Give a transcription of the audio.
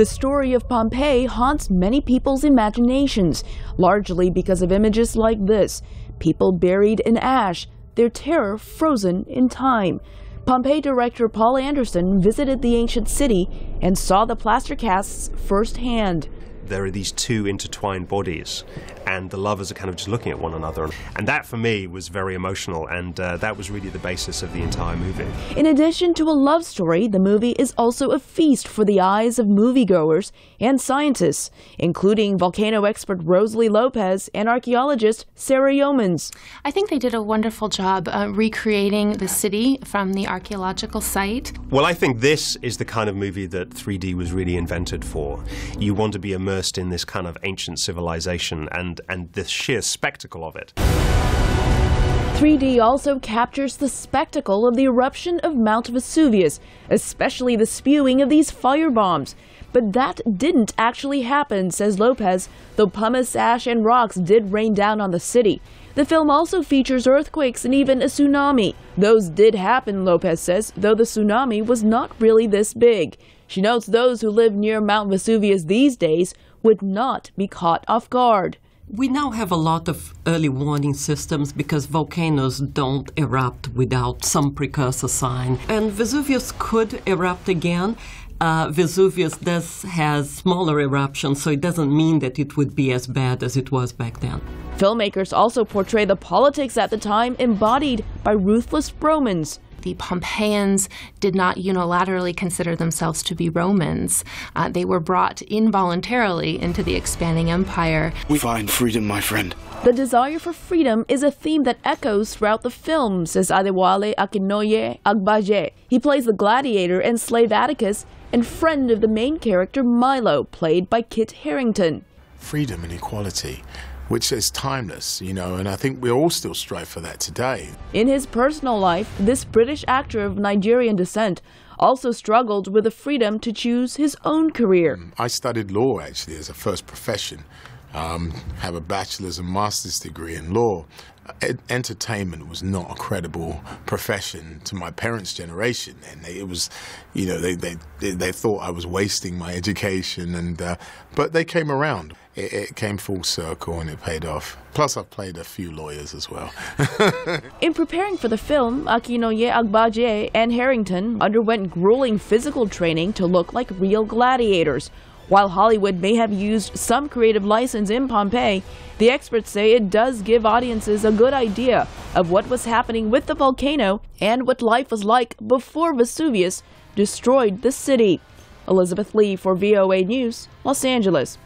The story of Pompeii haunts many people's imaginations, largely because of images like this: people buried in ash, their terror frozen in time. Pompeii director Paul Anderson visited the ancient city and saw the plaster casts firsthand. There are these two intertwined bodies, and the lovers are kind of just looking at one another. And that, for me, was very emotional, and that was really the basis of the entire movie. In addition to a love story, the movie is also a feast for the eyes of moviegoers and scientists, including volcano expert Rosalie Lopez and archaeologist Sarah Yeomans. I think they did a wonderful job recreating the city from the archaeological site. Well, I think this is the kind of movie that 3D was really invented for. You want to be immersed in this kind of ancient civilization and the sheer spectacle of it. 3D also captures the spectacle of the eruption of Mount Vesuvius, especially the spewing of these firebombs. But that didn't actually happen, says Lopez, though pumice, ash, and rocks did rain down on the city. The film also features earthquakes and even a tsunami. Those did happen, Lopez says, though the tsunami was not really this big. She notes those who live near Mount Vesuvius these days would not be caught off guard. We now have a lot of early warning systems because volcanoes don't erupt without some precursor sign. And Vesuvius could erupt again. Vesuvius has smaller eruptions, so it doesn't mean that it would be as bad as it was back then. Filmmakers also portray the politics at the time embodied by ruthless Romans. The Pompeians did not unilaterally consider themselves to be Romans. They were brought involuntarily into the expanding empire. We find freedom, my friend. The desire for freedom is a theme that echoes throughout the film, says Adewale Akinoye Agbaje. He plays the gladiator and slave Atticus and friend of the main character Milo, played by Kit Harington. Freedom and equality, which is timeless, you know, and I think we all still strive for that today. In his personal life, this British actor of Nigerian descent also struggled with the freedom to choose his own career. I studied law, actually, as a first profession. Have a bachelor's and master's degree in law. Entertainment was not a credible profession to my parents' generation, and it was, you know, they thought I was wasting my education, and but they came around. It came full circle and it paid off. Plus, I've played a few lawyers as well. In preparing for the film, Akinoye Agbaje and Harington underwent grueling physical training to look like real gladiators. While Hollywood may have used some creative license in Pompeii, the experts say it does give audiences a good idea of what was happening with the volcano and what life was like before Vesuvius destroyed the city. Elizabeth Lee for VOA News, Los Angeles.